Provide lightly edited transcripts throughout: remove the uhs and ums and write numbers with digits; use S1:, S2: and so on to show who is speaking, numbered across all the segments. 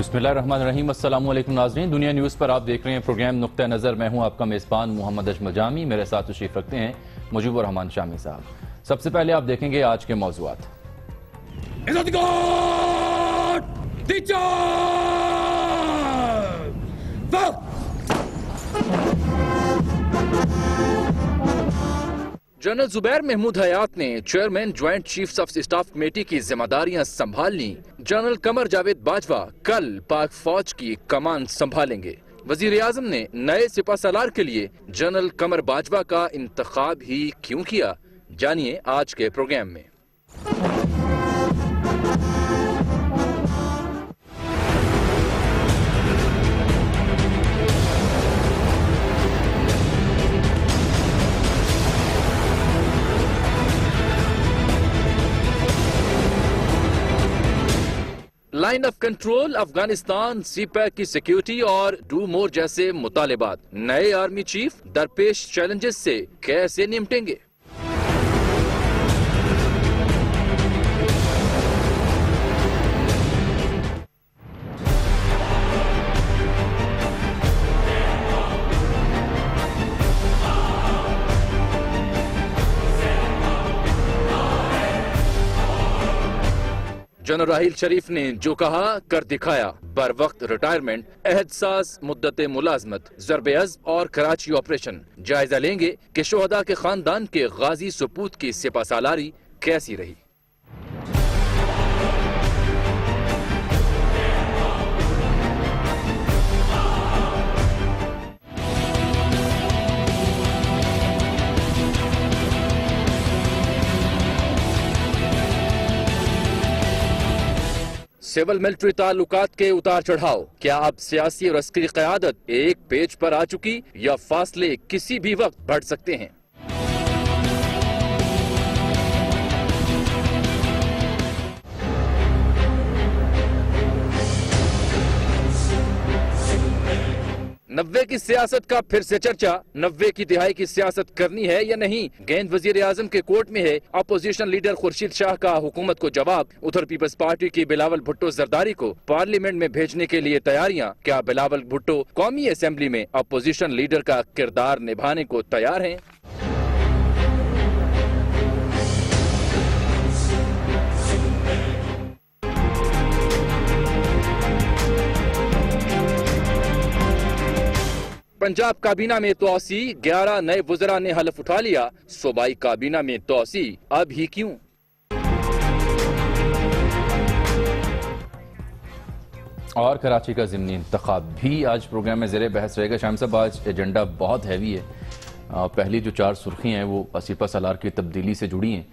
S1: بسم اللہ الرحمن الرحیم۔ السلام علیکم ناظرین، دنیا نیوز پر آپ دیکھ رہے ہیں پروگرام نقطہ نظر۔ میں ہوں آپ کا میزبان محمد اجمل جامی، میرے ساتھ تشریف رکھتے ہیں مجیب الرحمان شامی صاحب۔ سب سے پہلے آپ دیکھیں گے آج کے موضوعات۔ جنرل زبیر محمود حیات نے chairman joint chiefs of staff committee کی ذمہ داریاں سنبھال لیں۔ جنرل قمر جاوید باجوہ کل پاک فوج کی کمان سنبھالیں گے۔ وزیر اعظم نے نئے سپہ سالار کے لیے جنرل قمر باجوہ کا انتخاب ہی کیوں کیا، جانیے آج کے پروگرام میں۔ Line of control Afghanistan, CPEC کی سیکیورٹی اور ڈو مور جیسے مطالبات، نئے آرمی چیف درپیش چیلنجز سے کیسے نمٹیں گے؟ جنرل راحیل شریف نے جو کہا کر دکھایا، بر وقت ریٹائرمنٹ، عہد ساز مدت ملازمت، ضرب عزم اور کراچی آپریشن۔ جائزہ لیں گے کہ شہداء کے خاندان کے غازی سپوت کی سپہ سالاری کیسی رہی۔ سول ملٹری تعلقات کے اتار چڑھاؤ، کیا اب سیاسی اور عسکری قیادت ایک پیج پر آ چکی یا فاصلے کسی بھی وقت بڑھ سکتے ہیں؟ نوے کی سیاست کا پھر سے چرچا، نوے کی دہائی کی سیاست کرنی ہے یا نہیں؟ گیند وزیر اعظم کے کورٹ میں ہے۔ اپوزیشن لیڈر خورشید شاہ کا حکومت کو جواب، ادھر پیپلز پارٹی کی بلاول بھٹو زرداری کو پارلیمنٹ میں بھیجنے کے لیے تیاریاں۔ کیا بلاول بھٹو قومی اسمبلی میں اپوزیشن لیڈر کا کردار نبھانے کو تیار ہیں؟ پنجاب کابینہ میں توسیع، 11 نئے وزراء نے حلف اٹھا لیا۔ صوبائی کابینہ میں توسیع اب ہی کیوں؟ اور کراچی کا ضمنی انتخاب بھی آج پروگرام میں زیر بحث رہے گا۔ شام صاحب، آج ایجنڈا بہت ہیوی ہے۔ پہلی جو 4 سرخی ہیں وہ سپہ سالار کی تبدیلی سے جڑی ہیں،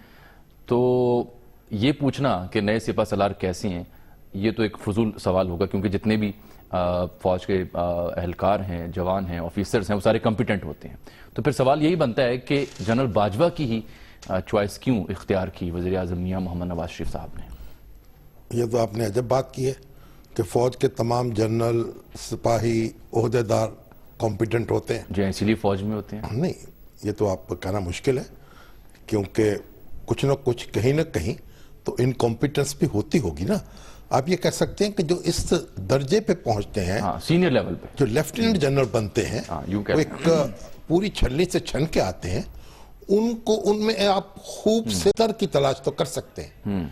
S1: تو یہ پوچھنا کہ نئے سپہ سالار کیسے ہیں، یہ تو ایک فضول سوال ہوگا، کیونکہ جتنے بھی فوج کے اہلکار ہیں، جوان ہیں، آفیسرز ہیں، وہ سارے کمپیٹنٹ ہوتے ہیں۔ تو پھر سوال یہی بنتا ہے کہ جنرل باجوہ کی ہی چوائس کیوں اختیار کی وزیر اعظم میاں محمد نواز شریف صاحب نے؟
S2: یہ تو آپ نے عجب بات کی ہے کہ فوج کے تمام جنرل، سپاہی، عہدیدار کمپیٹنٹ ہوتے ہیں۔
S1: جو اسی لیے فوج میں ہوتے ہیں؟
S2: نہیں، یہ تو آپ کہنا مشکل ہے، کیونکہ کچھ نہ کچھ کہیں نہ کہیں تو انکمپیٹنس بھی ہوتی ہوگی نا۔ آپ یہ کہہ سکتے ہیں کہ جو اس درجے پہ پہنچتے ہیں،
S1: سینئر لیول پہ
S2: جو لیفٹیننٹ جنرل بنتے ہیں، وہ ایک پوری چھلنی سے چھن کے آتے ہیں، ان میں آپ خوب ستر کی تلاش تو کر سکتے ہیں،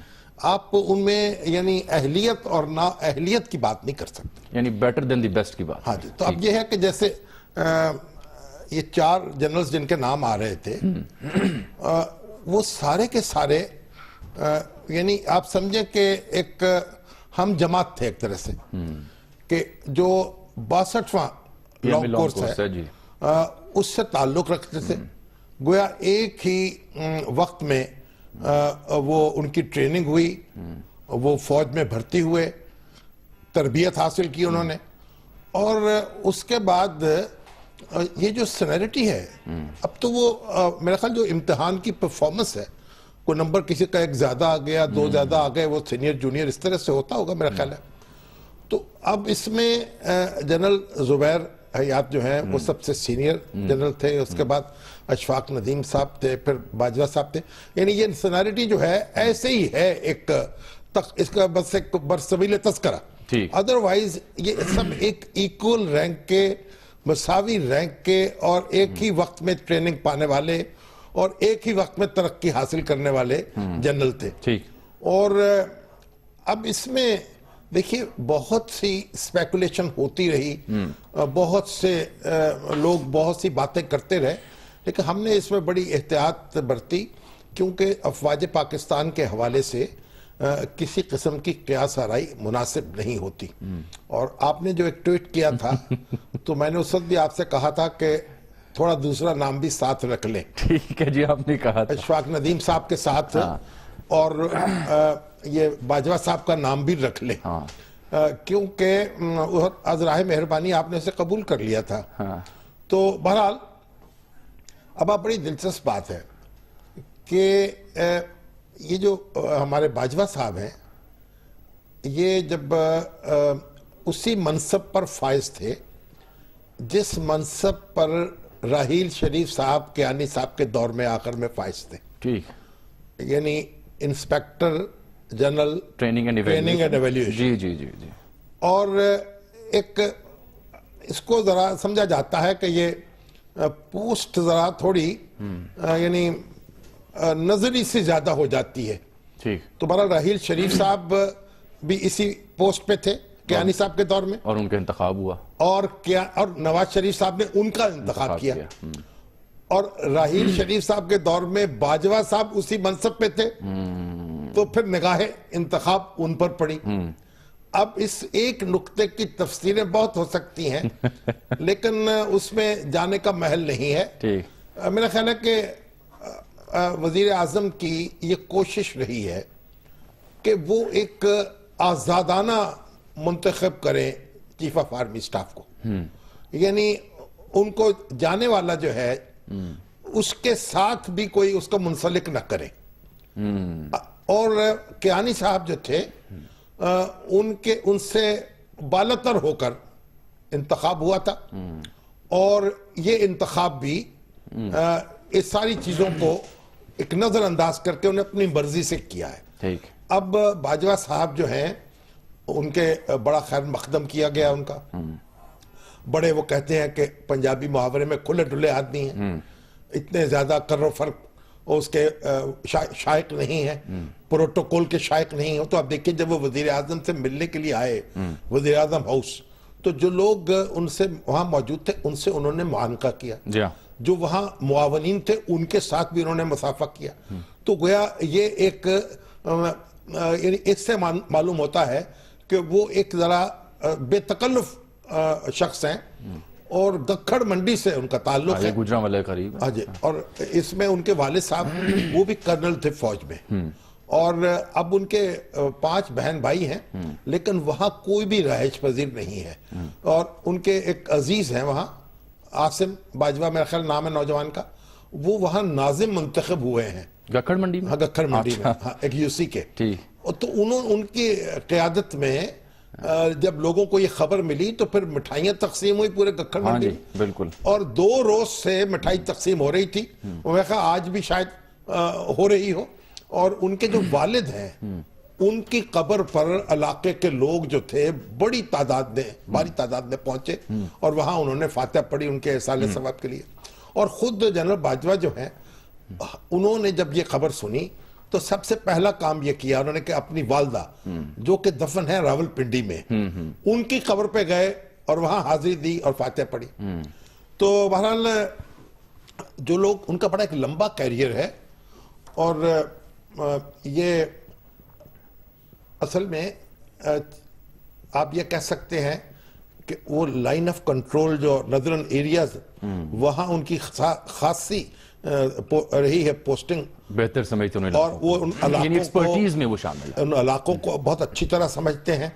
S2: آپ ان میں یعنی اہلیت اور نا اہلیت کی بات نہیں کر سکتے،
S1: یعنی بیٹر دین دی بیسٹ کی بات۔
S2: ہاں جی، تو اب یہ ہے کہ جیسے یہ 4 جنرلز جن کے نام آ رہے تھے، وہ سارے کے سارے یعنی آپ سمجھیں کہ ایک ہم جماعت تھے ایک طرح سے، کہ جو 62واں لانگ کورس ہے اس سے تعلق رکھتے تھے، گویا ایک ہی وقت میں وہ ان کی ٹریننگ ہوئی، وہ فوج میں بھرتی ہوئے، تربیت حاصل کی انہوں نے، اور اس کے بعد یہ جو سینیرٹی ہے، اب تو وہ میرا خیال جو امتحان کی پرفارمنس ہے، کوئی نمبر کسی کا 1 زیادہ آ گیا، 2 زیادہ آ گئے، وہ سینئر جونیئر اس طرح سے ہوتا ہوگا میرا خیال ہے۔ تو اب اس میں جنرل زبیر حیات جو ہیں وہ سب سے سینئر جنرل تھے، اس کے بعد اشفاق ندیم صاحب تھے، پھر باجوہ صاحب تھے، یعنی یہ سینیرٹی جو ہے ایسے ہی ہے، ایک اس کا بس ایک برسبیل تذکرہ
S1: ٹھیک.
S2: ادروائز یہ سب ایک ایکول رینک کے، مساوی رینک کے اور ایک ہی وقت میں ٹریننگ پانے والے اور ایک ہی وقت میں ترقی حاصل کرنے والے جنرل تھے.
S1: ٹھیک.
S2: اور اب اس میں دیکھیے بہت سی اسپیکولیشن ہوتی رہی، بہت سے لوگ بہت سی باتیں کرتے رہے، لیکن ہم نے اس میں بڑی احتیاط برتی، کیونکہ افواج پاکستان کے حوالے سے کسی قسم کی قیاس آرائی مناسب نہیں ہوتی. اور آپ نے جو ایک ٹویٹ کیا تھا تو میں نے اس وقت بھی آپ سے کہا تھا کہ تھوڑا دوسرا نام بھی ساتھ رکھ لیں.
S1: ٹھیک ہے جی، آپ نے کہا تھا
S2: اشفاق ندیم صاحب کے ساتھ، اور یہ باجوہ صاحب کا نام بھی رکھ لیں، کیونکہ از راہ مہربانی آپ نے اسے قبول کر لیا تھا. تو بہرحال اب آپ بڑی دلچسپ بات ہے کہ یہ جو ہمارے باجوہ صاحب ہیں، یہ جب اسی منصب پر فائز تھے جس منصب پر راحیل شریف صاحب کیانی صاحب کے دور میں آخر میں فائز تھے.
S1: ٹھیک.
S2: یعنی inspector general
S1: training and evaluation. جی جی جی جی.
S2: اور ایک اس کو ذرا سمجھا جاتا ہے کہ یہ پوسٹ ذرا تھوڑی یعنی نظری سے زیادہ ہو جاتی ہے.
S1: ٹھیک.
S2: تو بہرحال راحیل شریف صاحب بھی اسی پوسٹ پہ تھے کیانی صاحب کے دور میں،
S1: اور ان کا انتخاب ہوا،
S2: اور نواز شریف صاحب نے ان کا انتخاب کیا. اور راحیل شریف صاحب کے دور میں باجوہ صاحب اسی منصب پہ تھے، تو پھر نگاہ انتخاب ان پر پڑی. اب اس ایک نقطے کی تفسیریں بہت ہو سکتی ہیں لیکن اس میں جانے کا محل نہیں ہے. میرا خیال ہے کہ وزیر اعظم کی یہ کوشش رہی ہے کہ وہ ایک آزادانہ منتخب کریں چیف آف آرمی سٹاف کو، یعنی ان کو جانے والا جو ہے اس کے ساتھ بھی کوئی اس کو منسلک نہ کرے. اور کیانی صاحب جو تھے ان سے بالاتر ہو کر انتخاب ہوا تھا، اور یہ انتخاب بھی اس ساری چیزوں کو ایک نظر انداز کر کے انہیں اپنی مرضی سے کیا ہے. اب باجوہ صاحب جو ہیں ان کے بڑا خیر مقدم کیا گیا ان کا. بڑے وہ کہتے ہیں کہ پنجابی محاورے میں کھلے ڈلے آدمی ہیں، اتنے زیادہ کر و فرق اس کے شائق نہیں ہیں، پروٹوکول کے شائق نہیں ہیں. تو آپ دیکھیں جب وہ وزیر اعظم سے ملنے کے لیے آئے وزیر اعظم ہاؤس، تو جو لوگ ان سے وہاں موجود تھے ان سے انہوں نے معانقہ کیا، جو وہاں معاونین تھے ان کے ساتھ بھی انہوں نے مسافہ کیا. تو گویا یہ ایک یعنی اس سے معلوم ہوتا ہے کہ وہ ایک ذرا بے تکلف شخص ہیں، اور گکھڑ منڈی سے ان کا تعلق ہے،
S1: گجرانوالے قریب.
S2: اور اس میں ان کے والد صاحب وہ بھی کرنل تھے فوج میں، اور اب ان کے 5 بہن بھائی ہیں، لیکن وہاں کوئی بھی رہائش پذیر نہیں ہے. اور ان کے ایک عزیز ہیں وہاں، عاصم باجوہ میرا خیال نام ہے نوجوان کا، وہ وہاں ناظم منتخب ہوئے ہیں
S1: گکھڑ منڈی میں.
S2: ہاں گکھڑ منڈی میں، ایک یو سی کے. تو ان کی قیادت میں جب لوگوں کو یہ خبر ملی تو پھر مٹھائیاں تقسیم ہوئی پورے گکھڑ منڈی میں.
S1: بالکل. اور
S2: 2 روز سے مٹھائی تقسیم ہو رہی تھی، میں کہا آج بھی شاید ہو رہی ہو. اور ان کے جو والد ہیں ان کی قبر پر علاقے کے لوگ جو تھے بڑی بھاری تعداد میں پہنچے، اور وہاں انہوں نے فاتحہ پڑھی ان کے احسال ثواب کے لیے. اور خود جنرل باجوہ جو ہیں انہوں نے جب یہ خبر سنی تو سب سے پہلا کام یہ کیا انہوں نے کہ اپنی والدہ جو کہ دفن ہے راول پنڈی میں، ان کی قبر پہ گئے اور وہاں حاضری دی اور فاتحہ پڑھی. تو بہرحال جو لوگ، ان کا بڑا ایک لمبا کیریئر ہے، اور یہ اصل میں آپ یہ کہہ سکتے ہیں کہ وہ لائن آف کنٹرول جو نظرن ایریاز وہاں ان کی خاصی رہی ہے پوسٹنگ
S1: بہتر سمجھتے ہیں،
S2: اور وہ ان
S1: ایکسپرٹیز میں وہ شامل ہے،
S2: ان علاقوں کو بہت اچھی طرح سمجھتے ہیں.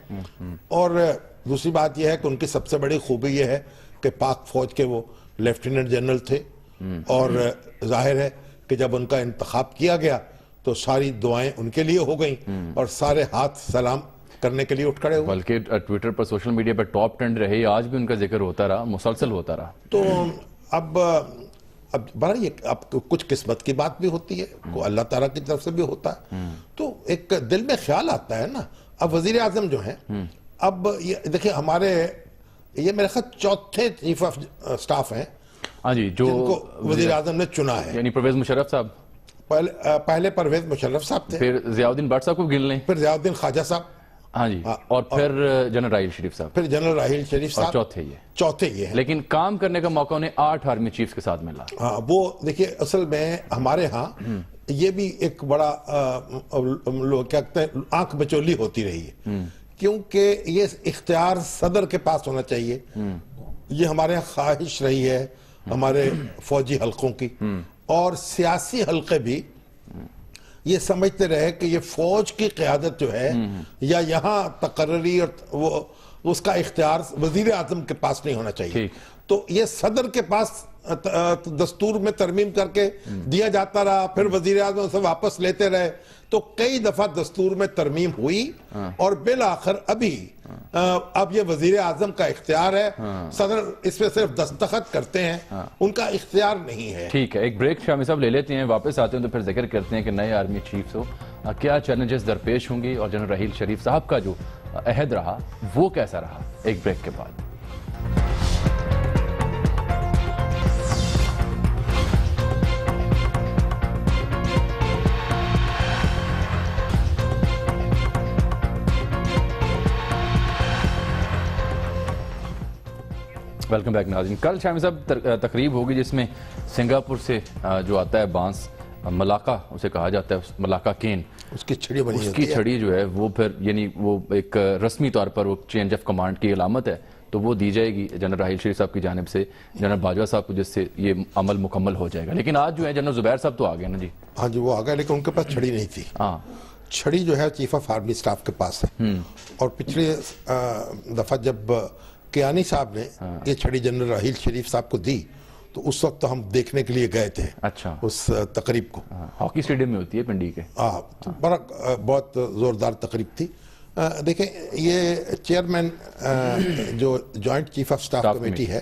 S2: اور دوسری بات یہ ہے کہ ان کی سب سے بڑی خوبی یہ ہے کہ پاک فوج کے وہ لیفٹیننٹ جنرل تھے، اور ظاہر ہے کہ جب ان کا انتخاب کیا گیا تو ساری دعائیں ان کے لیے ہو گئیں، اور سارے ہاتھ سلام کرنے کے لیے اٹھ کھڑے ہوئے.
S1: بلکہ ٹویٹر پر سوشل میڈیا پر ٹاپ 10 رہے، آج بھی ان کا ذکر ہوتا رہا، مسلسل ہوتا رہا.
S2: تو اب بڑا یہ اب کچھ قسمت کی بات بھی ہوتی ہے، کو اللہ تعالیٰ کی طرف سے بھی ہوتا ہے. تو ایک دل میں خیال آتا ہے نا. اب وزیر اعظم جو ہیں اب یہ دیکھیں ہمارے یہ میرے خیال چوتھے چیف آف سٹاف ہیں
S1: ہاں جی جو
S2: جن کو وزیر اعظم نے چنا ہے.
S1: یعنی پرویز مشرف صاحب,
S2: پہلے پرویز مشرف صاحب تھے,
S1: پھر ضیاء الدین بٹ صاحب کو گن لیں,
S2: پھر ضیاء الدین خواجہ صاحب,
S1: ہاں جی, اور پھر جنرل راحیل شریف صاحب,
S2: پھر جنرل راحیل شریف
S1: اور
S2: صاحب, چوتھے یہ ہیں.
S1: لیکن کام کرنے کا موقع انہیں 8 آرمی چیف کے ساتھ ملا.
S2: ہاں وہ دیکھیے اصل میں ہمارے ہاں یہ بھی ایک بڑا لوگ کیا کہتے ہیں آنکھ بچولی ہوتی رہی ہے, کیونکہ یہ اختیار صدر کے پاس ہونا چاہیے. یہ ہمارے یہاں خواہش رہی ہے ہمارے فوجی حلقوں کی, اور سیاسی حلقے بھی یہ سمجھتے رہے کہ یہ فوج کی قیادت جو ہے یا یہاں تقرری اور وہ اس کا اختیار وزیر اعظم کے پاس نہیں ہونا چاہیے. تو یہ صدر کے پاس دستور میں ترمیم کر کے دیا جاتا رہا, پھر وزیر اعظم اسے واپس لیتے رہے, تو کئی دفعہ دستور میں ترمیم ہوئی, اور بالآخر اب یہ وزیر اعظم کا اختیار ہے, صدر اس پہ صرف دستخط کرتے ہیں, ان کا اختیار نہیں ہے.
S1: ٹھیک ہے, ایک بریک شامی صاحب لے لیتے ہیں, واپس آتے ہیں تو پھر ذکر کرتے ہیں کہ نئے آرمی چیف ہو کیا چیلنجز درپیش ہوں گی, اور جنرل راحیل شریف صاحب کا جو عہد رہا وہ کیسا رہا. ایک بریک کے بعد. ویلکم بیک ناظرین. کل شامی صاحب تقریب ہوگی جس میں سنگاپور سے جو آتا ہے بانس, ملاقہ اسے کہا جاتا ہے, ملاقہ کین,
S2: اس کی چھڑی بنی ہوتی ہے.
S1: اس کی چھڑی جو ہے وہ پھر یعنی وہ ایک رسمی طور پر وہ چینج آف کمانڈ کی علامت ہے, تو وہ دی جائے گی جنرل راحیل شریف صاحب کی جانب سے جنرل باجوہ صاحب کو, جس سے یہ عمل مکمل ہو جائے گا. لیکن آج جو ہے جنرل زبیر صاحب تو آ گئے نا جی.
S2: ہاں جی وہ آ گئے, لیکن ان کے پاس چھڑی نہیں تھی.
S1: ہاں
S2: چھڑی جو ہے چیف آف آرمی سٹاف کے پاس ہے, اور پچھلے دفعہ جب کیانی صاحب نے یہ چھڑی جنرل راحیل شریف صاحب کو دی تو اس وقت تو ہم دیکھنے کے لیے گئے تھے
S1: اچھا
S2: اس تقریب کو.
S1: ہاکی اسٹیڈیم میں ہوتی ہے پنڈی کے.
S2: بڑا بہت زوردار تقریب تھی. دیکھیں یہ چیئرمین جو joint chief of staff committee ہے,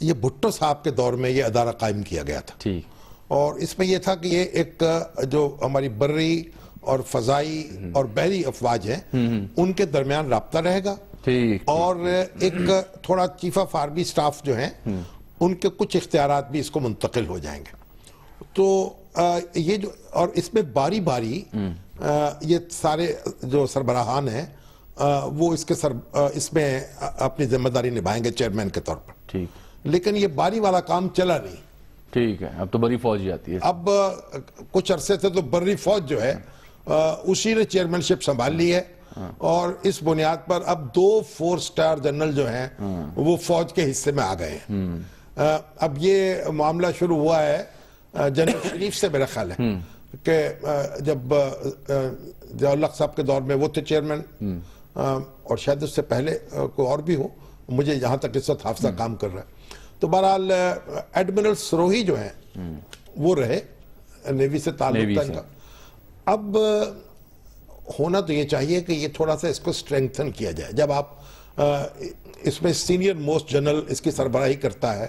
S2: یہ بھٹو صاحب کے دور میں یہ ادارہ قائم کیا گیا تھا.
S1: ٹھیک.
S2: اور اس میں یہ تھا کہ یہ ایک جو ہماری بری اور فضائی اور بحری افواج ہیں ان کے درمیان رابطہ رہے گا, اور ایک تھوڑا چیف آف آرمی سٹاف جو ہیں ان کے کچھ اختیارات بھی اس کو منتقل ہو جائیں گے. تو یہ جو, اور اس میں باری باری یہ سارے جو سربراہان ہیں وہ اس میں اپنی ذمہ داری نبھائیں گے چیئرمین کے طور پر.
S1: ٹھیک.
S2: لیکن یہ باری والا کام چلا نہیں.
S1: ٹھیک ہے, اب تو بری فوج ہی آتی ہے.
S2: اب کچھ عرصے سے تو بری فوج جو ہے اسی نے چیئرمین شپ سنبھال لی ہے, اور اس بنیاد پر اب 2 4 سٹار جنرل جو ہیں وہ فوج کے حصے میں آ گئے ہیں. اب یہ معاملہ شروع ہوا ہے جنرل شریف سے میرا خیال ہے کہ جب ضیاء الحق صاحب کے دور میں وہ تھے چیئرمین, اور شاید اس سے پہلے کوئی اور بھی ہو, مجھے یہاں تک اس وقت حافظہ کام کر رہا ہے. تو بہرحال ایڈمرل سروہی جو ہیں وہ رہے, نیوی سے تعلق تھا ان کا. اب ہونا تو یہ چاہیے کہ یہ تھوڑا سا اس کو اسٹرینگتھن کیا جائے. جب آپ اس میں سینئر موسٹ جنرل اس کی سربراہی کرتا ہے,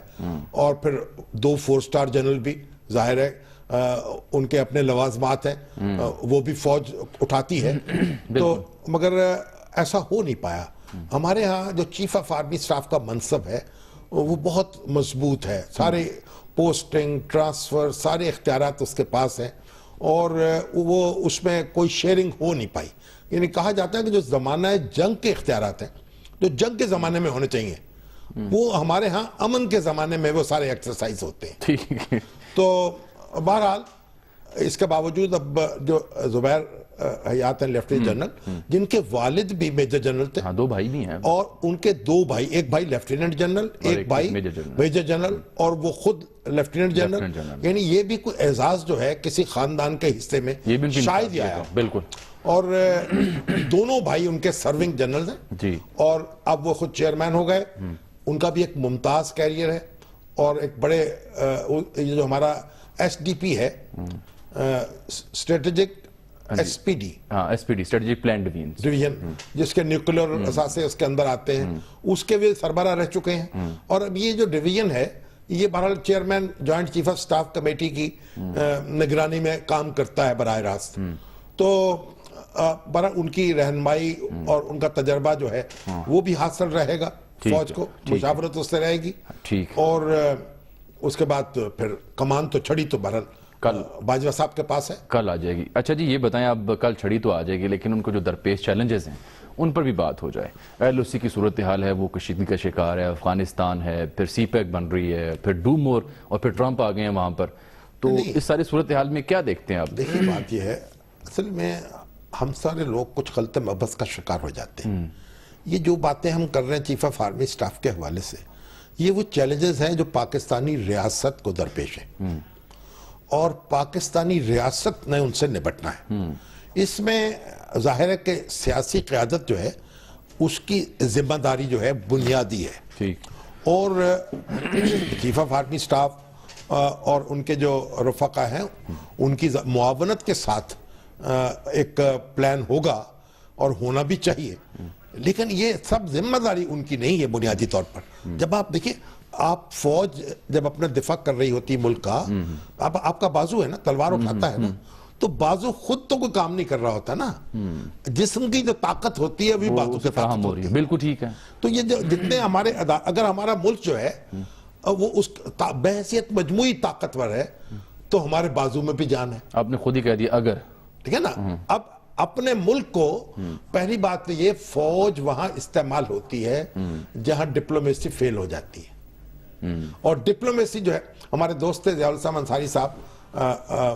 S2: اور پھر 2 4 سٹار جنرل بھی ظاہر ہے ان کے اپنے لوازمات ہیں, وہ بھی فوج اٹھاتی ہے, تو مگر ایسا ہو نہیں پایا. ہمارے ہاں جو چیف آف آرمی سٹاف کا منصب ہے وہ بہت مضبوط ہے, سارے پوسٹنگ ٹرانسفر سارے اختیارات اس کے پاس ہیں, اور وہ اس میں کوئی شیئرنگ ہو نہیں پائی. یعنی کہا جاتا ہے کہ جو زمانہ جنگ کے اختیارات ہیں جو جنگ کے زمانے میں ہونے چاہیے وہ ہمارے ہاں امن کے زمانے میں وہ سارے ایکسرسائز ہوتے ہیں. تو بہرحال اس کے باوجود اب جو زبیر حیات ہیں لیفٹیننٹ جنرل, جن کے والد بھی میجر جنرل تھے,
S1: 2 بھائی بھی ہیں,
S2: اور ان کے 2 بھائی, ایک بھائی لیفٹیننٹ جنرل, ایک بھائی میجر جنرل, اور وہ خود لیفٹیننٹ جنرل. یعنی یہ بھی کوئی اعزاز جو ہے کسی خاندان کے حصے میں شاید ہی آیا.
S1: بالکل.
S2: اور دونوں بھائی ان کے سرونگ جنرل ہیں, اور اب وہ خود چیئرمین ہو گئے. ان کا بھی ایک ممتاز کیریئر ہے, اور ایک بڑے جو ہمارا ایس ڈی پی ہے, strategic S P D
S1: strategic plan
S2: division, جس کے نیوکلر اثاثے اس کے اندر آتے ہیں, اس کے بھی سربراہ رہ چکے ہیں. اور اب یہ جو ڈویژن ہے یہ بہرحال chairman joint chief of staff committee کی نگرانی میں کام کرتا ہے براہ راست. تو برا ان کی رہنمائی اور ان کا تجربہ جو ہے وہ بھی حاصل رہے گا فوج کو, مشاورت اس سے رہے گی, اور اس کے بعد پھر کمان تو چھڑی تو بہرحال کل باجوہ صاحب کے پاس ہے,
S1: کل آ جائے گی. اچھا جی یہ بتائیں, اب کل چھڑی تو آ جائے گی لیکن ان کو جو درپیش چیلنجز ہیں ان پر بھی بات ہو جائے. ایل او سی کی صورتحال ہے وہ کشیدگی کا شکار ہے, افغانستان ہے, پھر سی پیک بن رہی ہے, پھر ڈو مور, اور پھر ٹرمپ آ گئے ہیں وہاں پر, تو اس ساری صورتحال میں کیا دیکھتے ہیں آپ؟
S2: دیکھیں بات یہ ہے, اصل میں ہم سارے لوگ کچھ غلط مبحث کا شکار ہو جاتے ہیں. یہ جو باتیں ہم کر رہے ہیں چیف آف آرمی سٹاف کے حوالے سے, یہ وہ چیلنجز ہیں جو پاکستانی ریاست کو درپیش ہیں, اور پاکستانی ریاست نے ان سے نپٹنا ہے. اس میں ظاہر ہے کہ سیاسی قیادت جو ہے اس کی ذمہ داری جو ہے بنیادی ہے, اور چیف آف آرمی سٹاف اور ان کے جو رفقا ہیں ان کی معاونت کے ساتھ ایک پلان ہوگا اور ہونا بھی چاہیے, لیکن یہ سب ذمہ داری ان کی نہیں ہے بنیادی طور پر. جب آپ دیکھیں, آپ فوج جب اپنا دفاع کر رہی ہوتی ملک کا, آپ کا بازو ہے نا, تلوار اٹھاتا ہے نا, تو بازو خود تو کوئی کام نہیں کر رہا ہوتا نا, جسم کی جو طاقت ہوتی ہے وہ بازو کے طاقت ہوتی ہے.
S1: بالکل ٹھیک ہے.
S2: تو یہ جتنے ہمارے اگر ہمارا ملک جو ہے وہ اس بحیثیت مجموعی طاقتور ہے تو ہمارے بازو میں بھی جان ہے.
S1: آپ نے خود ہی کہہ دیا اگر,
S2: ٹھیک ہے نا. اب اپنے ملک کو پہلی بات تو یہ, فوج وہاں استعمال ہوتی ہے جہاں ڈپلومیسی فیل ہو جاتی ہے, اور ڈپلومیسی جو ہے, ہمارے دوست تھے ضیاء الاسلام انصاری صاحب,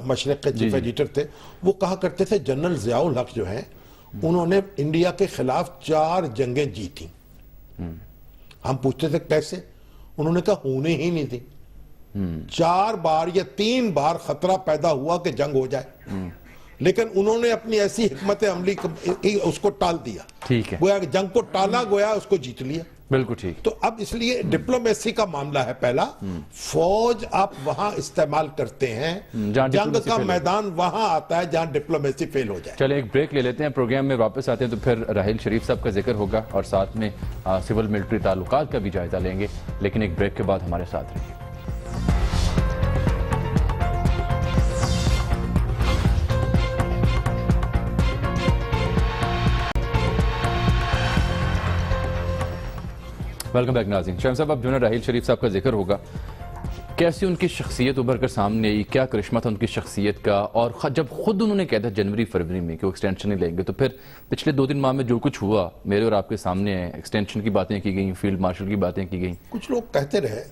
S2: مشرق کے چیف ایڈیٹر تھے, وہ کہا کرتے تھے جنرل ضیاء الحق جو ہیں انہوں نے انڈیا کے خلاف 4 جنگیں جیتیں. ہم پوچھتے تھے کیسے, انہوں نے کہا ہونے ہی نہیں تھی. 4 بار یا 3 بار خطرہ پیدا ہوا کہ جنگ ہو جائے, لیکن انہوں نے اپنی ایسی حکمت عملی اس کو ٹال دیا.
S1: ٹھیک ہے,
S2: گویا جنگ کو ٹالا, گویا اس کو جیت لیا.
S1: بالکل ٹھیک.
S2: تو اب اس لیے ڈپلومیسی کا معاملہ ہے پہلا, فوج آپ وہاں استعمال کرتے ہیں, جنگ کا میدان وہاں آتا ہے جہاں ڈپلومیسی فیل ہو جائے.
S1: چلے ایک بریک لے لیتے ہیں, پروگرام میں واپس آتے ہیں تو پھر راحیل شریف صاحب کا ذکر ہوگا اور ساتھ میں سول ملٹری تعلقات کا بھی جائزہ لیں گے, لیکن ایک بریک کے بعد ہمارے ساتھ رہیے. ویلکم بیک ناظرین. شاہم صاحب, اب جو ہے راحیل شریف صاحب کا ذکر ہوگا, کیسی ان کی شخصیت ابھر کر سامنے آئی, کیا کرشمہ تھا ان کی شخصیت کا, اور جب خود انہوں نے کہا تھا جنوری فروری میں کہ وہ ایکسٹینشن نہیں لیں گے, تو پھر پچھلے 2-3 ماہ میں جو کچھ ہوا میرے اور آپ کے سامنے ہے, ایکسٹینشن کی باتیں کی گئیں, فیلڈ مارشل کی باتیں کی گئیں,
S2: کچھ لوگ کہتے رہے.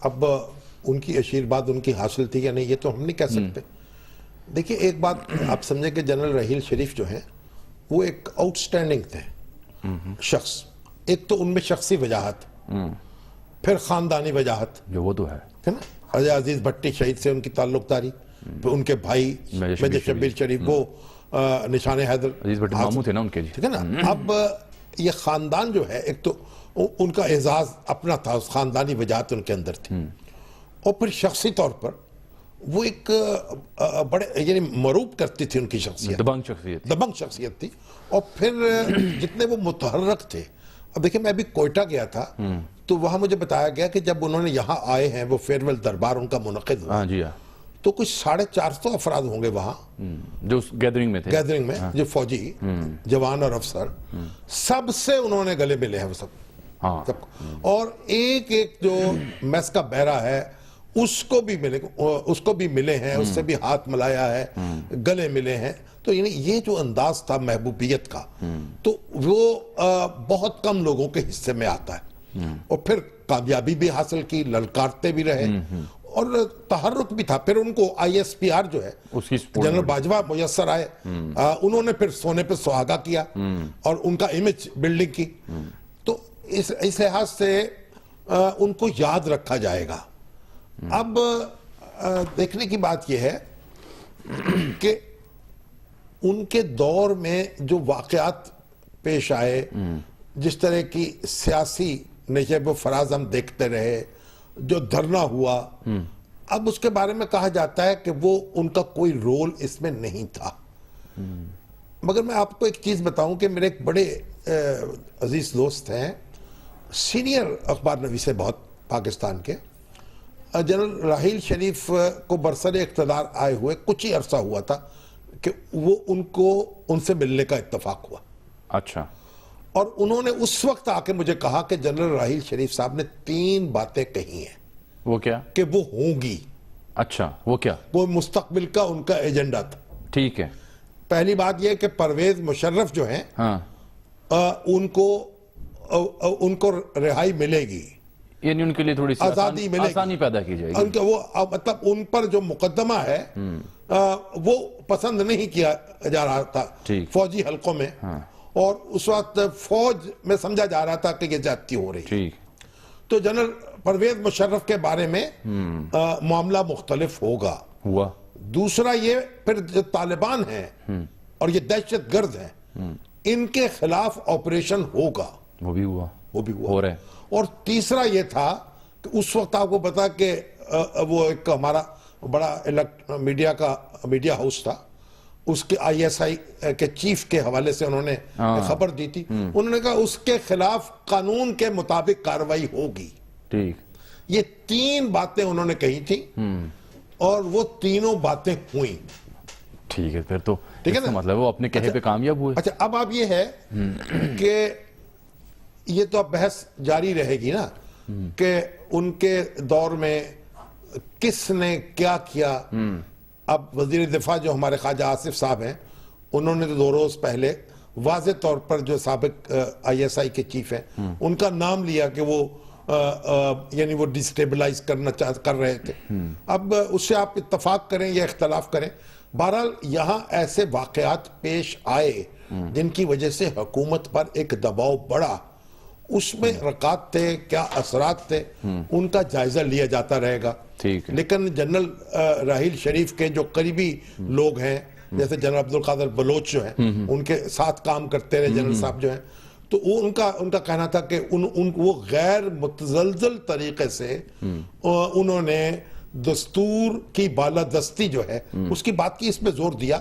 S2: اب ان کی آشیرواد ان کی حاصل تھی یا نہیں یہ تو ہم نہیں کہہ سکتے. دیکھیں ایک بات آپ سمجھیں کہ جنرل راحیل شریف جو ہیں وہ ایک آؤٹ سٹینڈنگ تھے شخص. ایک تو ان میں شخصی وجاہت, پھر خاندانی وجاہت,
S1: جو وہ تو ہے
S2: نا, اجے عزیز بھٹی شہید سے ان کی تعلق داری, پھر ان کے بھائی میجر شبیر شریف, وہ نشان حیدر
S1: عزیز بھٹی ماموں تھے نا ان کے,
S2: ٹھیک ہے نا. اب یہ خاندان جو ہے, ایک تو ان کا اعزاز اپنا تھا, خاندانی وجاہت ان کے اندر تھی, اور پھر شخصی طور پر وہ ایک بڑے یعنی مروب کرتی تھی ان کی شخصیت, دبنگ شخصیت تھی. اور پھر جتنے وہ متحرک تھے, اب دیکھیں میں ابھی کوئٹہ گیا تھا تو وہاں مجھے بتایا گیا کہ جب انہوں نے یہاں آئے ہیں, وہ فیئرویل دربار ان کا منعقد ہوا, تو کچھ 450 افراد ہوں گے وہاں
S1: جو گیدرنگ میں تھے,
S2: جو فوجی جوان اور افسر, سب سے انہوں نے گلے ملے ہیں وہ سب, اور ایک ایک جو میس کا بیرا ہے اس کو بھی ملے ہیں, اس سے بھی ہاتھ ملایا ہے, گلے ملے ہیں. تو یعنی یہ جو انداز تھا محبوبیت کا, تو وہ بہت کم لوگوں کے حصے میں آتا ہے. اور پھر کامیابی بھی حاصل کی, للکارتے بھی رہے, اور تحرک بھی تھا. پھر ان کو ISPR جو ہے جنرل باجوہ میسر آئے, انہوں نے پھر سونے پہ سہاگا کیا اور ان کا امیج بلڈنگ کی. تو اس لحاظ سے ان کو یاد رکھا جائے گا. اب دیکھنے کی بات یہ ہے کہ ان کے دور میں جو واقعات پیش آئے, جس طرح کی سیاسی نشیب و فراز ہم دیکھتے رہے, جو دھرنا ہوا, اب اس کے بارے میں کہا جاتا ہے کہ وہ ان کا کوئی رول اس میں نہیں تھا. مگر میں آپ کو ایک چیز بتاؤں کہ میرے ایک بڑے عزیز دوست ہیں, سینئر اخبار نویس بہت پاکستان کے, جنرل راحیل شریف کو برسر اقتدار آئے ہوئے کچھ ہی عرصہ ہوا تھا کہ وہ ان سے ملنے کا اتفاق ہوا.
S1: اچھا.
S2: اور انہوں نے اس وقت آ کے مجھے کہا کہ جنرل راحیل شریف صاحب نے 3 باتیں کہی ہیں.
S1: وہ کیا؟
S2: کہ وہ ہوں گی.
S1: اچھا وہ کیا؟
S2: وہ مستقبل کا ان کا ایجنڈا تھا.
S1: ٹھیک ہے.
S2: پہلی بات یہ کہ پرویز مشرف جو ہیں
S1: ہاں
S2: ان کو رہائی ملے گی,
S1: یعنی ان کے لیے تھوڑی سی
S2: آزادی ملے گی,
S1: آسانی پیدا کی جائے گی.
S2: ان کا وہ مطلب ان پر جو مقدمہ ہے وہ پسند نہیں کیا جا رہا تھا فوجی حلقوں میں, اور اس وقت فوج میں سمجھا جا رہا تھا کہ یہ زیادتی ہو رہی.
S1: ٹھیک.
S2: تو جنرل پرویز مشرف کے بارے میں معاملہ مختلف ہوگا.
S1: ہوا.
S2: دوسرا یہ پھر جو طالبان ہیں اور یہ دہشت گرد ہیں ان کے خلاف آپریشن ہوگا.
S1: وہ بھی ہوا. ہو رہا ہے.
S2: اور تیسرا یہ تھا کہ اس وقت آپ کو پتا کہ وہ ایک ہمارا بڑا میڈیا ہاؤس تھا, اس کے ISI کے چیف کے حوالے سے انہوں نے خبر دی تھی. انہوں نے کہا اس کے خلاف قانون کے مطابق کارروائی ہوگی.
S1: ٹھیک.
S2: یہ 3 باتیں انہوں نے کہی تھی اور وہ تینوں باتیں ہوئیں.
S1: ٹھیک ہے. پھر تو
S2: ٹھیک ہے نا,
S1: مطلب وہ اپنے کہے پہ کامیاب ہوئے.
S2: اچھا اب آپ یہ ہے کہ یہ تو اب بحث جاری رہے گی نا کہ ان کے دور میں کس نے کیا کیا. اب وزیر دفاع جو ہمارے خواجہ آصف صاحب ہیں انہوں نے تو 2 روز پہلے واضح طور پر جو سابق ISI کے چیف ہیں ان کا نام لیا کہ وہ یعنی وہ ڈسٹیبلائز کر رہے تھے. اب اس سے آپ اتفاق کریں یا اختلاف کریں, بہرحال یہاں ایسے واقعات پیش آئے جن کی وجہ سے حکومت پر ایک دباؤ بڑھا. اس میں رکات تھے, کیا اثرات تھے, ان کا جائزہ لیا جاتا رہے گا. لیکن جنرل راحیل شریف کے جو قریبی لوگ ہیں جیسے جنرل عبدالقادر بلوچ جو ہیں ان کے ساتھ کام کرتے رہے جنرل صاحب جو ہیں, تو ان کا کہنا تھا کہ وہ غیر متزلزل طریقے سے انہوں نے دستور کی بالادستی جو ہے اس کی بات کی, اس پہ زور دیا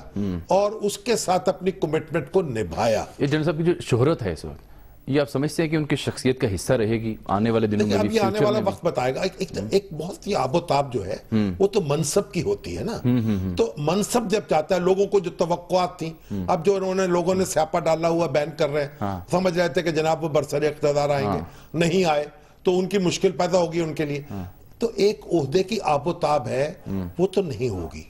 S2: اور اس کے ساتھ اپنی کمٹمنٹ کو نبھایا.
S1: یہ جنرل صاحب کی جو شہرت ہے اس وقت, یہ آپ سمجھتے ہیں کہ ان کی شخصیت کا حصہ رہے گی آنے والے دنوں میں؟
S2: اب یہ آنے والا وقت بتائے گا. ایک بہت ہی آب و تاب جو ہے وہ تو منصب کی ہوتی ہے نا. تو منصب جب چاہتا ہے, لوگوں کو جو توقعات تھیں, اب جو لوگوں نے سیاپا ڈالا ہوا بیان کر رہے ہیں, سمجھ رہے تھے کہ جناب وہ برسر اقتدار آئیں گے, نہیں آئے تو ان کی مشکل پیدا ہوگی ان کے لیے. تو ایک عہدے کی آب و تاب ہے وہ تو نہیں ہوگی.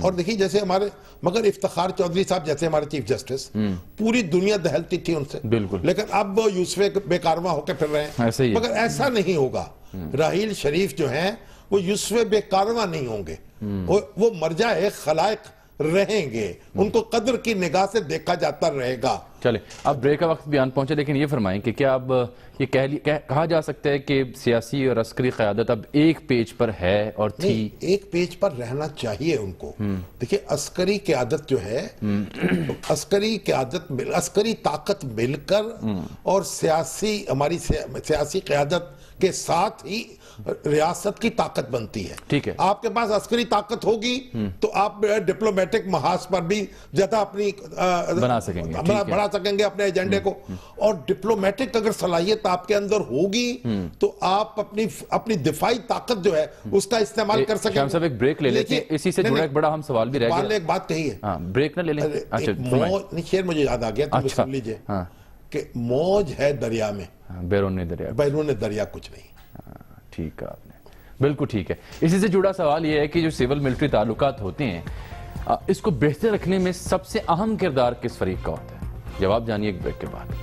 S2: اور دیکھیں جیسے ہمارے مگر افتخار چودھری صاحب جیسے ہمارے چیف جسٹس, پوری دنیا دہلتی تھی ان سے, لیکن اب وہ یوسف بے کارواں ہو کے پھر رہے ہیں. مگر ایسا نہیں ہوگا. راحیل شریف جو ہیں وہ یوسف بے کارواں نہیں ہوں گے, وہ مرجع خلائق رہیں گے, ان کو قدر کی نگاہ سے دیکھا جاتا رہے گا.
S1: چلے اب بریک کا وقت بھی آن پہنچے, لیکن یہ فرمائیں کہ کیا اب یہ کہا جا سکتا ہے کہ سیاسی اور عسکری قیادت اب ایک پیج پر ہے اور تھی؟
S2: ایک پیج پر رہنا چاہیے ان کو. دیکھیں عسکری قیادت جو ہے, عسکری طاقت مل کر اور ہماری سیاسی قیادت کے ساتھ ہی ریاست کی طاقت بنتی ہے.
S1: ٹھیک ہے.
S2: آپ کے پاس عسکری طاقت ہوگی تو آپ ڈپلومیٹک محاذ پر بھی زیادہ اپنی
S1: بڑھا سکیں گے
S2: اپنے ایجنڈے کو. اور ڈپلومیٹک اگر صلاحیت آپ کے اندر ہوگی تو آپ اپنی دفاعی طاقت جو ہے اس کا استعمال کر سکیں گے.
S1: شام صاحب ایک بریک لے لیتے ہیں, اسی سے جڑا ایک بڑا ہم سوال بھی رہ گیا.
S2: ایک بات کہی ہے,
S1: بریک نہ لے لیں.
S2: شعر مجھے یاد آ گیا, تم سن لیجئے کہ موج ہے دریا میں, بیرون دریا کچھ نہیں.
S1: ٹھیک ہے, آپ نے بالکل ٹھیک ہے. اسی سے جڑا سوال یہ ہے کہ جو سول ملٹری تعلقات ہوتے ہیں اس کو بہتر رکھنے میں سب سے اہم کردار کس فریق کا ہوتا ہے؟ جواب جانیے ایک بریک کے بعد.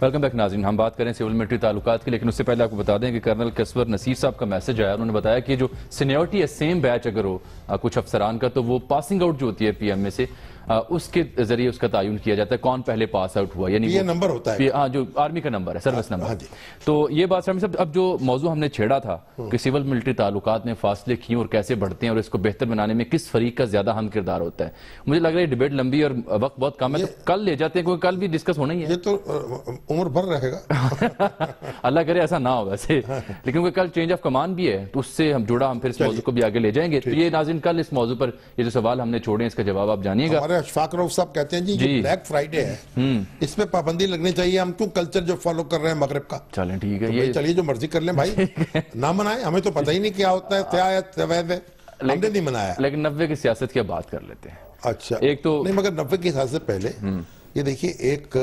S1: ویلکم بیک ناظرین. ہم بات کریں سول ملٹری تعلقات کی, لیکن اس سے پہلے آپ کو بتا دیں کہ کرنل کسور نصیر صاحب کا میسج آیا. انہوں نے بتایا کہ جو سینیورٹی ہے سیم بیچ اگر ہو کچھ افسران کا, تو وہ پاسنگ آؤٹ جو ہوتی ہے پی ایم میں سے اس کے ذریعے اس کا تعین کیا جاتا ہے کون پہلے پاس آؤٹ ہوا، یعنی
S2: یہ نمبر ہوتا ہے،
S1: ہاں جو آرمی کا نمبر ہے، سروس نمبر۔
S2: ہاں جی۔
S1: تو یہ بات شامی صاحب، اب جو موضوع ہم نے چھیڑا تھا کہ سول ملٹری تعلقات میں فاصلے کیوں اور کیسے بڑھتے ہیں اور اس کو بہتر بنانے میں کس فریق کا زیادہ اہم کردار ہوتا ہے، مجھے لگ رہا ہے ڈیبیٹ لمبی اور وقت بہت کم ہے، تو کل لے جاتے ہیں کیونکہ کل بھی ڈسکس ہونا ہی ہے۔
S2: یہ تو عمر بھر رہے گا،
S1: اللہ کرے ایسا نہ ہو ویسے، لیکن کیونکہ کل چینج آف کمان بھی ہے تو اس سے ہم جڑا، ہم پھر اس موضوع کو بھی آگے لے جائیں گے۔ تو یہ ناظرین کل اس موضوع پر یہ جو سوال ہم نے چھوڑے ہیں اس کا جواب آپ جانیے گا۔
S2: ہمارے اشفاق رؤف صاحب کہتے ہیں جی یہ بلیک فرائیڈے ہے، اس پہ پابندی لگنی چاہیے، ہم کیوں کلچر جو فالو کر رہے ہیں مغرب کا؟
S1: چلیں ٹھیک ہے، یہ
S2: چلیے جو مرضی کر لیں بھائی، نہ منائیں، ہمیں تو پتہ ہی نہیں کیا ہوتا ہے، کیا ہے سوید ہے، ہم نے نہیں منایا۔
S1: لیکن 90 کی سیاست کی بات کر لیتے ہیں۔
S2: اچھا
S1: ایک تو
S2: نہیں، مگر 90 کی حساب سے پہلے یہ دیکھیے ایک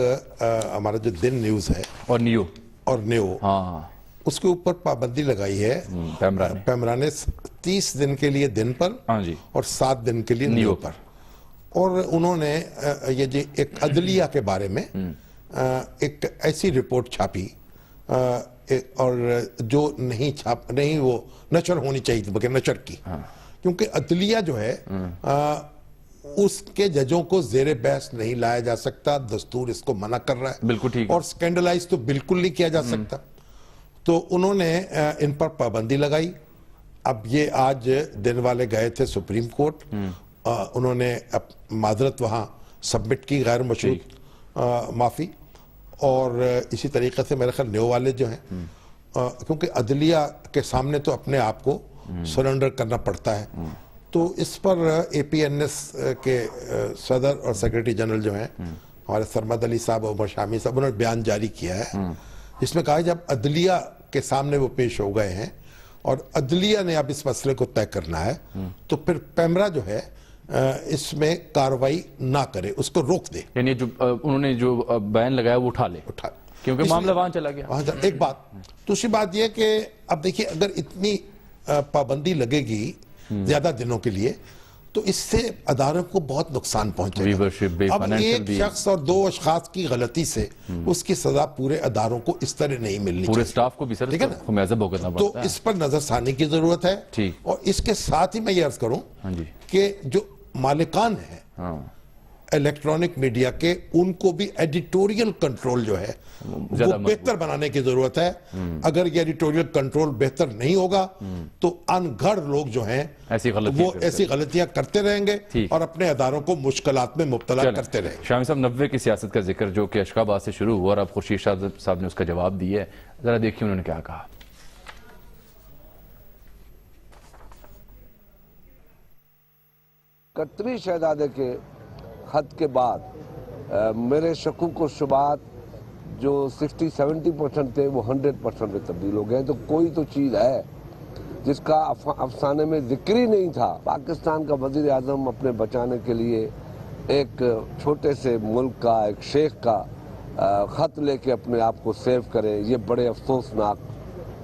S2: ہمارا جو دن نیوز ہے
S1: اور نیو
S2: اور نیو،
S1: ہاں
S2: اس کے اوپر پابندی لگائی ہے پیمرا نے 30 دن کے لیے دن پر
S1: ہاں جی
S2: اور 7 دن کے لیے نیو پر، اور انہوں نے یہ جی ایک عدلیہ کے بارے میں ایک ایسی رپورٹ چھاپی اور جو نہیں وہ نشر ہونی چاہیے تھی بغیر نشر کی، کیونکہ عدلیہ جو ہے اس کے ججوں کو زیر بحث نہیں لایا جا سکتا، دستور اس کو منع کر رہا ہے،
S1: بالکل ٹھیک،
S2: اور سکینڈلائز تو بالکل نہیں کیا جا سکتا، تو انہوں نے ان پر پابندی لگائی۔ اب یہ آج دن والے گئے تھے سپریم کورٹ، انہوں نے معذرت وہاں سبمٹ کی، غیر مشروط معافی، اور اسی طریقے سے میرے خیال نیو والے جو ہیں، کیونکہ عدلیہ کے سامنے تو اپنے آپ کو سرنڈر کرنا پڑتا ہے، تو اس پر اے پی این ایس کے صدر اور سیکرٹری جنرل جو ہیں ہمارے سرمد علی صاحب اور عمر شامی صاحب، انہوں نے بیان جاری کیا ہے جس میں کہا ہے جب عدلیہ کے سامنے وہ پیش ہو گئے ہیں اور عدلیہ نے اب اس مسئلے کو طے کرنا ہے، تو پھر پیمرا جو ہے اس میں کاروائی نہ کرے، اس کو روک دے،
S1: یعنی جو انہوں نے جو بیان لگایا وہ اٹھا لے، کیونکہ معاملہ وہاں چلا گیا۔
S2: ایک بات، دوسری بات یہ کہ اب دیکھیے اگر اتنی پابندی لگے گی زیادہ دنوں کے لیے تو اس سے اداروں کو بہت نقصان پہنچے گا۔ اب ایک شخص اور 2 اشخاص کی غلطی سے اس کی سزا پورے اداروں کو اس طرح نہیں ملنی چاہیے،
S1: پورے سٹاف کو بھی سر خمیازہ بھگتنا پڑتا ہے،
S2: تو اس پر نظر ثانی کی ضرورت ہے۔ اور اس کے ساتھ ہی میں یہ عرض کروں کہ جو مالکان ہیں الیکٹرانک میڈیا کے، ان کو بھی ایڈیٹوریل کنٹرول جو ہے وہ بہتر بنانے کی ضرورت ہے۔ اگر یہ ایڈیٹوریل کنٹرول بہتر نہیں ہوگا تو ان گھڑ لوگ جو ہیں وہ ایسی غلطیاں کرتے رہیں گے اور اپنے اداروں کو مشکلات میں مبتلا کرتے رہیں گے۔
S1: شامی صاحب 90 کی سیاست کا ذکر جو کہ اشقاباد سے شروع ہوا اور اب خورشید صاحب نے اس کا جواب دیا ہے، ذرا دیکھیے انہوں نے کیا کہا۔
S3: 31 شہزادے کے خط کے بعد میرے شکوک و شبہات جو 60-70% تھے وہ 100% میں تبدیل ہو گئے، تو کوئی تو چیز ہے جس کا افسانے میں ذکر ہی نہیں تھا۔ پاکستان کا وزیر اعظم اپنے بچانے کے لیے ایک چھوٹے سے ملک کا، ایک شیخ کا خط لے کے اپنے آپ کو سیو کرے، یہ بڑے افسوسناک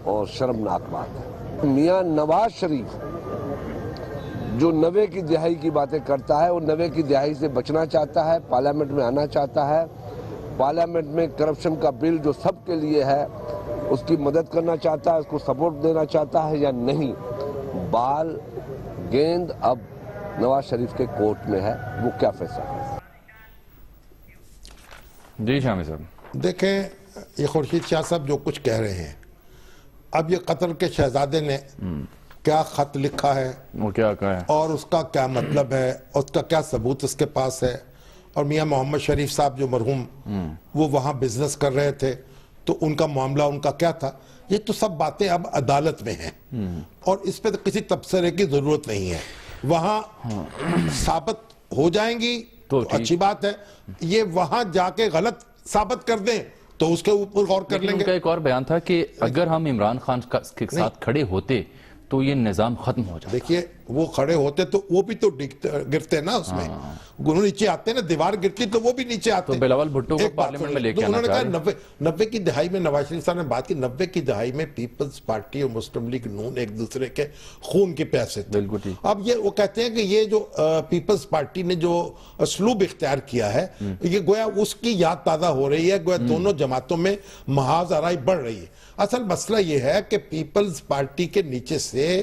S3: اور شرمناک بات ہے۔ میاں نواز شریف جو 90 کی دہائی کی باتیں کرتا ہے، وہ 90 کی دہائی سے بچنا چاہتا ہے، پارلیمنٹ میں آنا چاہتا ہے، پارلیمنٹ میں کرپشن کا بل جو سب کے لیے ہے اس کی مدد کرنا چاہتا ہے، اس کو سپورٹ دینا چاہتا ہے یا نہیں؟ بال گیند اب نواز شریف کے کورٹ میں ہے، وہ کیا فیصلہ ہے؟
S1: جی شامی صاحب
S2: دیکھیں، یہ خورشید شاہ صاحب جو کچھ کہہ رہے ہیں، اب یہ قطر کے شہزادے نے کیا خط لکھا ہے،
S1: وہ کیا کہا ہے، اور
S2: اس کا کیا مطلب ہے، اس کا کیا ثبوت اس کے پاس ہے، اور میاں محمد شریف صاحب جو مرحوم وہ وہاں بزنس کر رہے تھے تو ان کا معاملہ ان کا کیا تھا، یہ تو سب باتیں اب عدالت میں ہیں اور اس پہ کسی تبصرے کی ضرورت نہیں ہے، وہاں ثابت ہو جائیں گی تو اچھی بات ہے، یہ وہاں جا کے غلط ثابت کر دیں تو اس کے اوپر غور کر لیں گے۔
S1: ان کا ایک اور بیان تھا کہ اگر ہم عمران خان کے ساتھ کھڑے ہوتے تو یہ نظام ختم ہو جاتا۔
S2: دیکھیے وہ کھڑے ہوتے تو وہ بھی تو گرتے نا، اس میں گنو نیچے آتے نا، دیوار گرتی تو وہ بھی نیچے آتے۔
S1: تو بلاول بھٹو کو پارلیمنٹ میں لے کے آنا چاہ رہے ہیں۔
S2: انہوں نے کہا 90 کی دہائی میں، نواز شریف صاحب نے بات کی، 90 کی دہائی میں پیپلز پارٹی اور مسلم لیگ نون ایک دوسرے کے خون کے پیاسے تھے۔ اب یہ وہ کہتے ہیں کہ یہ جو پیپلز پارٹی نے جو اسلوب اختیار کیا ہے، یہ گویا اس کی یاد تازہ ہو رہی ہے، گویا دونوں جماعتوں میں محاذ آرائی بڑھ رہی ہے۔ اصل مسئلہ یہ ہے کہ پیپلز پارٹی کے نیچے سے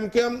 S2: MQM